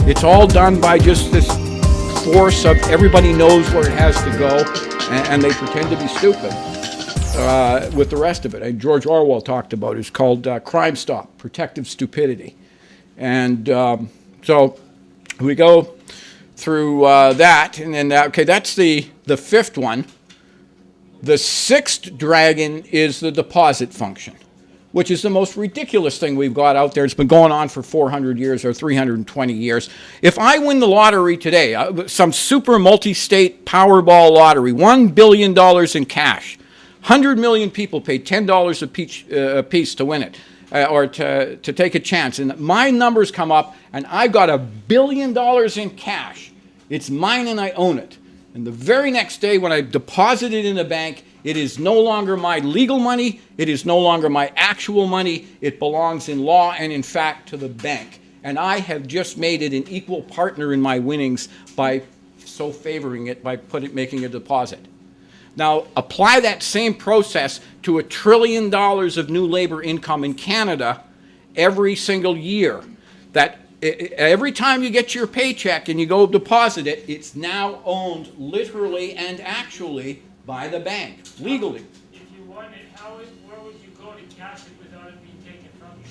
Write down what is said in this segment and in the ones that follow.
It's all done by just this force of everybody knows where it has to go, and they pretend to be stupid with the rest of it. And George Orwell talked about it. It's called Crime Stop, Protective Stupidity. And so we go through that, and then, okay, that's the fifth one. The sixth dragon is the deposit function, which is the most ridiculous thing we've got out there. It's been going on for 400 years or 320 years. If I win the lottery today, some super multi-state Powerball lottery, $1 billion in cash, 100 million people paid $10 a piece to win it, or to take a chance, and my numbers come up, and I've got $1 billion in cash. It's mine and I own it. And the very next day when I deposit it in the bank, it is no longer my legal money. It is no longer my actual money. It belongs in law and in fact to the bank. And I have just made it an equal partner in my winnings by so favoring it, by making a deposit. Now, apply that same process to $1 trillion of new labor income in Canada every single year. That every time you get your paycheck and you go deposit it, it's now owned literally and actually by the bank, legally. If you won it, where would you go to cash it without it being taken from you?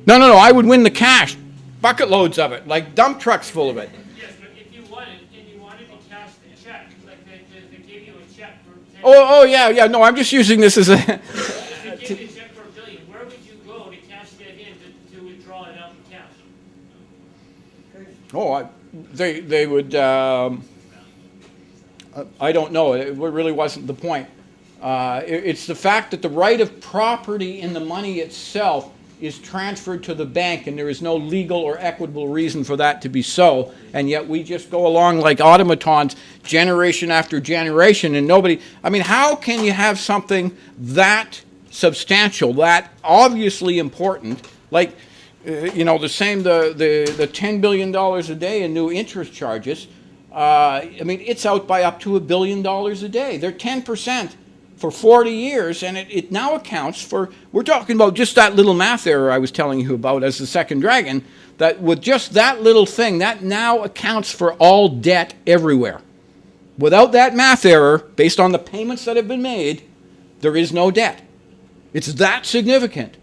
No, I would win the cash, bucket loads of it, like dump trucks full of it. Yes, but if you won it and you wanted to cash the check, like they gave you a check for Yeah, no, I'm just using this as a... if they gave you a check for $1 billion, where would you go to cash that in to withdraw it out in cash? They would, I don't know, it really wasn't the point. It's the fact that the right of property in the money itself is transferred to the bank, and there is no legal or equitable reason for that to be so, and yet we just go along like automatons generation after generation, and nobody, I mean, how can you have something that substantial, that obviously important, like, the same, the $10 billion a day in new interest charges, I mean, it's out by up to $1 billion a day. They're 10% for 40 years, and it now accounts for, we're talking about just that little math error I was telling you about as the second dragon, that with just that little thing, that now accounts for all debt everywhere. Without that math error, based on the payments that have been made, there is no debt. It's that significant.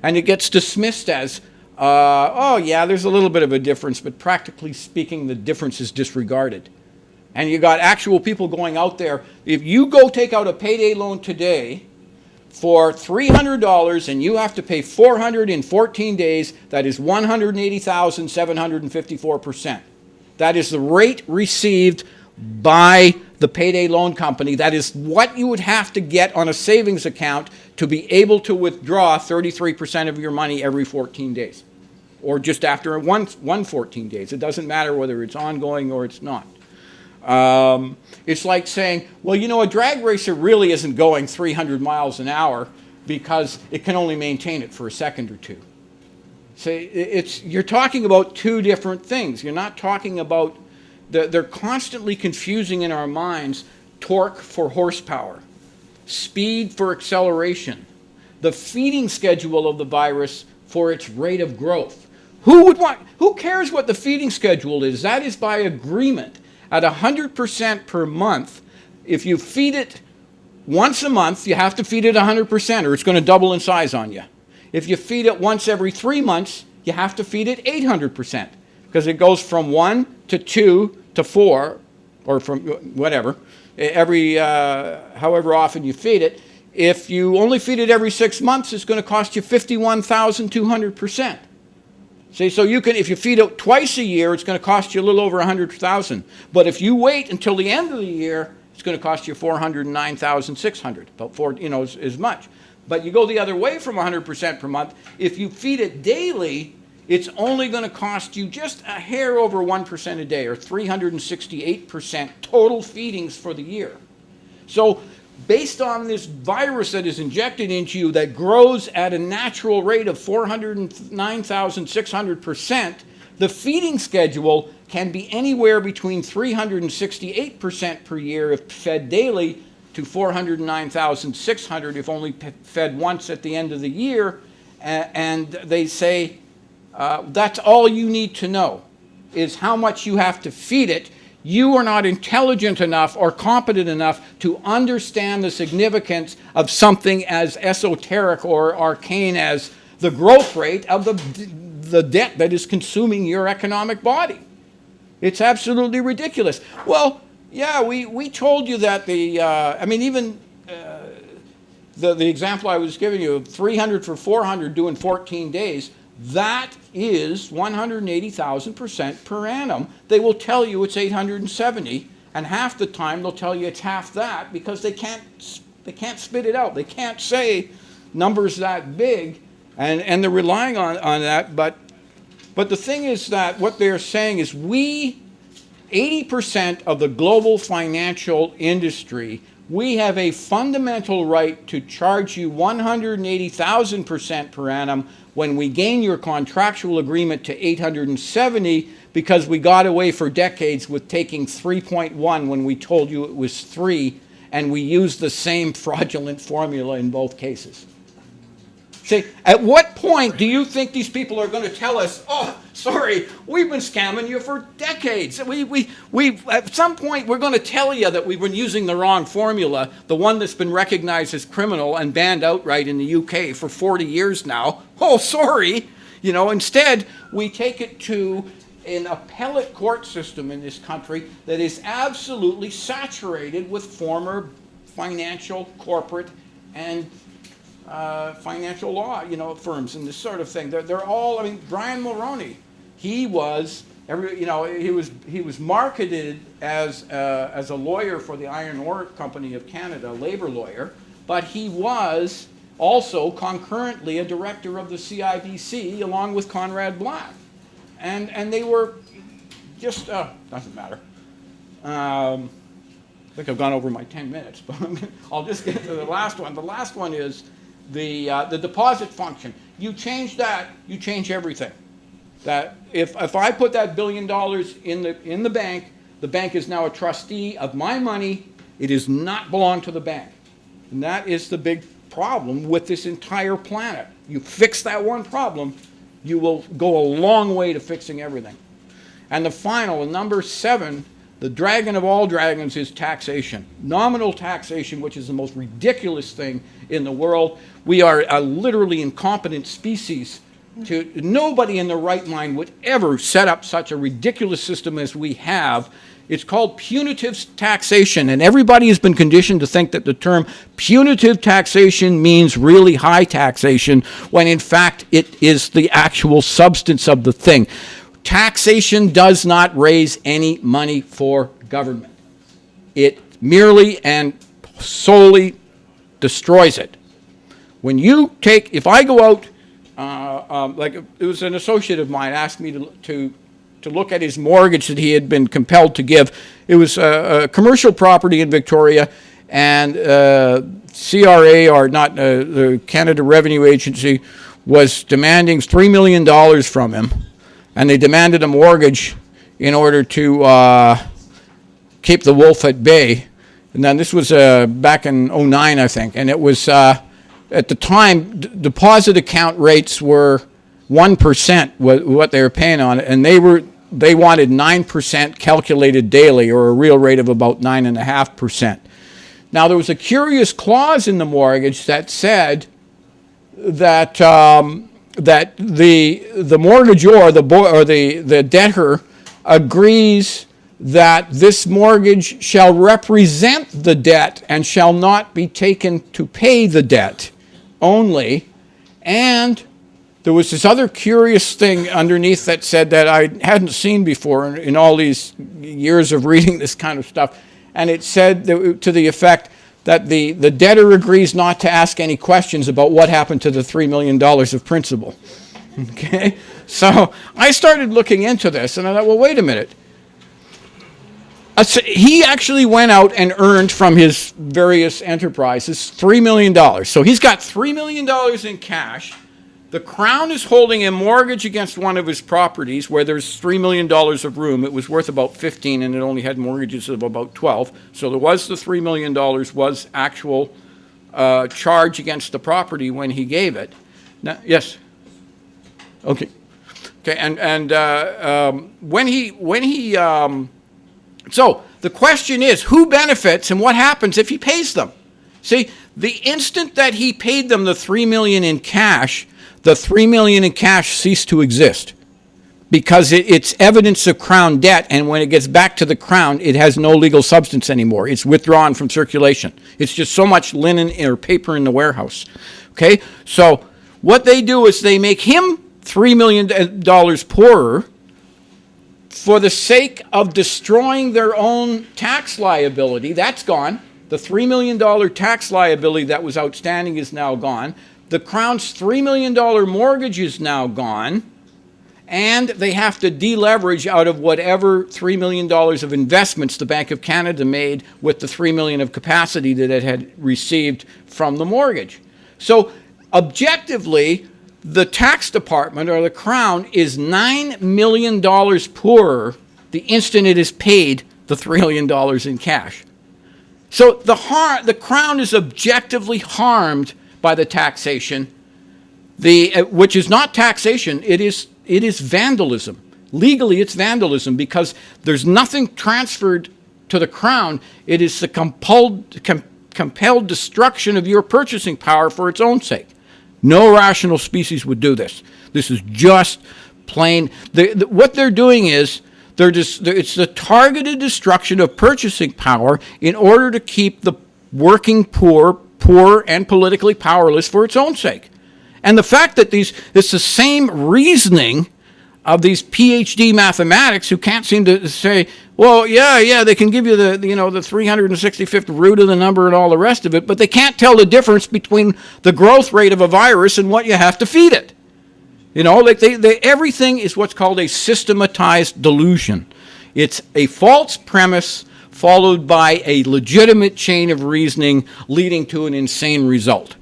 And it gets dismissed as, oh yeah, there's a little bit of a difference, but practically speaking, the difference is disregarded. And you got actual people going out there. If you go take out a payday loan today for $300 and you have to pay $400 in 14 days, that is 180,754%. That is the rate received by the payday loan company. That is what you would have to get on a savings account to be able to withdraw 33% of your money every 14 days. Or just after one 14 days. It doesn't matter whether it's ongoing or it's not. It's like saying, well, a drag racer really isn't going 300 miles an hour because it can only maintain it for a second or two. So you're talking about two different things. You're not talking about, they're constantly confusing in our minds torque for horsepower, speed for acceleration, the feeding schedule of the virus for its rate of growth. Who cares what the feeding schedule is? That is by agreement. At 100% per month, if you feed it once a month, you have to feed it 100% or it's going to double in size on you. If you feed it once every 3 months, you have to feed it 800% because it goes from 1 to 2 to 4, or from whatever, every however often you feed it. If you only feed it every 6 months, it's going to cost you 51,200%. See, so you can, if you feed it twice a year, it's going to cost you a little over 100,000. But if you wait until the end of the year, it's going to cost you 409,600, about as much. But you go the other way from 100% per month. If you feed it daily, it's only going to cost you just a hair over 1% a day, or 368% total feedings for the year. So based on this virus that is injected into you that grows at a natural rate of 409,600%, the feeding schedule can be anywhere between 368% per year if fed daily to 409,600 if only fed once at the end of the year. And they say that's all you need to know. is how much you have to feed it. You are not intelligent enough or competent enough to understand the significance of something as esoteric or arcane as the growth rate of the debt that is consuming your economic body. It's absolutely ridiculous. Well, yeah, we told you that even the example I was giving you, 300 for 400 due in 14 days, that is 180,000% per annum. They will tell you it's 870, and half the time they'll tell you it's half that because they can't spit it out. They can't say numbers that big, and they're relying on that. But the thing is that what they're saying is 80% of the global financial industry, we have a fundamental right to charge you 180,000% per annum when we gain your contractual agreement to 870 because we got away for decades with taking 3.1 when we told you it was 3, and we used the same fraudulent formula in both cases. See, at what point do you think these people are going to tell us, oh, sorry, we've been scamming you for decades. At some point, we're going to tell you that we've been using the wrong formula, the one that's been recognized as criminal and banned outright in the UK for 40 years now. Oh, sorry. Instead, we take it to an appellate court system in this country that is absolutely saturated with former financial, corporate, and financial law, firms and this sort of thing. They're all. Brian Mulroney, he was marketed as a lawyer for the Iron Ore Company of Canada, a labor lawyer, but he was also concurrently a director of the CIBC along with Conrad Black, and they were just doesn't matter. I think I've gone over my 10 minutes, but I'll just get to the last one. The last one is the deposit function. You change that, you change everything. That if I put that $1 billion in the bank is now a trustee of my money. It does not belong to the bank. And that is the big problem with this entire planet. You fix that one problem, you will go a long way to fixing everything. And the final, number 7, the dragon of all dragons is taxation. Nominal taxation, which is the most ridiculous thing in the world. We are a literally incompetent species. Nobody in their right mind would ever set up such a ridiculous system as we have. It's called punitive taxation, and everybody has been conditioned to think that the term punitive taxation means really high taxation, when in fact it is the actual substance of the thing. Taxation does not raise any money for government. It merely and solely destroys it. When you take, if I go out, like it was an associate of mine asked me to look at his mortgage that he had been compelled to give. It was a commercial property in Victoria, and CRA, or not the Canada Revenue Agency, was demanding $3 million from him. And they demanded a mortgage in order to keep the wolf at bay. And then this was back in 2009, I think. And it was, at the time, deposit account rates were 1% what they were paying on it. And they wanted 9% calculated daily, or a real rate of about 9.5%. Now, there was a curious clause in the mortgage that said that that the mortgagor, the debtor, agrees that this mortgage shall represent the debt and shall not be taken to pay the debt only. And there was this other curious thing underneath that said that I hadn't seen before in all these years of reading this kind of stuff. And it said to the effect that the debtor agrees not to ask any questions about what happened to the $3 million of principal. Okay? So I started looking into this, and I thought, well, wait a minute. He actually went out and earned from his various enterprises $3 million. So he's got $3 million in cash. The Crown is holding a mortgage against one of his properties where there's $3 million of room. It was worth about 15, and it only had mortgages of about 12. So there was the $3 million was actual charge against the property when he gave it. Now, yes? Okay. Okay, so the question is, who benefits and what happens if he pays them? See, the instant that he paid them the $3 million in cash, the $3 million in cash ceased to exist, because it's evidence of Crown debt, and when it gets back to the Crown, it has no legal substance anymore. It's withdrawn from circulation. It's just so much linen or paper in the warehouse. Okay, so what they do is they make him $3 million poorer for the sake of destroying their own tax liability. That's gone. The $3 million tax liability that was outstanding is now gone. The Crown's $3 million mortgage is now gone. And they have to deleverage out of whatever $3 million of investments the Bank of Canada made with the $3 million of capacity that it had received from the mortgage. So objectively, the tax department or the Crown is $9 million poorer the instant it is paid the $3 million in cash. So the Crown is objectively harmed by the taxation, which is not taxation, it is vandalism. Legally, it's vandalism because there's nothing transferred to the Crown. It is the compelled destruction of your purchasing power for its own sake. No rational species would do this. This is just plain. What they're doing is it's the targeted destruction of purchasing power in order to keep the working poor and politically powerless for its own sake. And the fact that it's the same reasoning of these PhD mathematics who can't seem to say, well, yeah, they can give you the 365th root of the number and all the rest of it, but they can't tell the difference between the growth rate of a virus and what you have to feed it. Everything is what's called a systematized delusion. It's a false premise followed by a legitimate chain of reasoning leading to an insane result.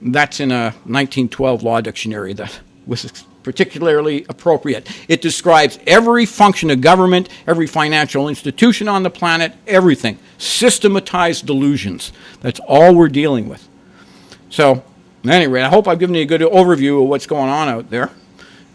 That's in a 1912 law dictionary that was particularly appropriate. It describes every function of government, every financial institution on the planet, everything. Systematized delusions. That's all we're dealing with. So, anyway, I hope I've given you a good overview of what's going on out there.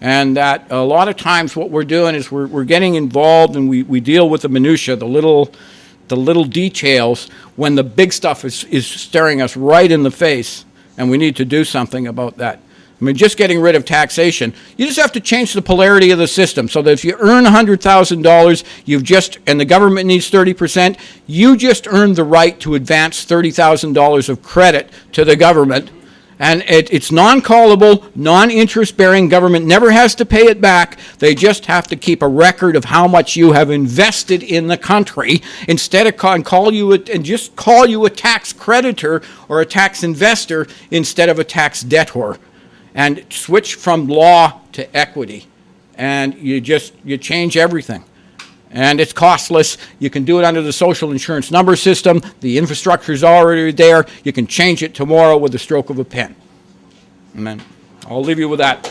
And that a lot of times what we're doing is we're getting involved and we deal with the minutiae, the little details, when the big stuff is staring us right in the face, and we need to do something about that. I mean, just getting rid of taxation, you just have to change the polarity of the system so that if you earn $100,000, and the government needs 30%, you just earned the right to advance $30,000 of credit to the government. And it's non-callable, non-interest-bearing. Government never has to pay it back. They just have to keep a record of how much you have invested in the country instead of call you a tax creditor or a tax investor instead of a tax debtor. And switch from law to equity. And you change everything. And it's costless. You can do it under the social insurance number system. The infrastructure is already there. You can change it tomorrow with the stroke of a pen. Amen. I'll leave you with that.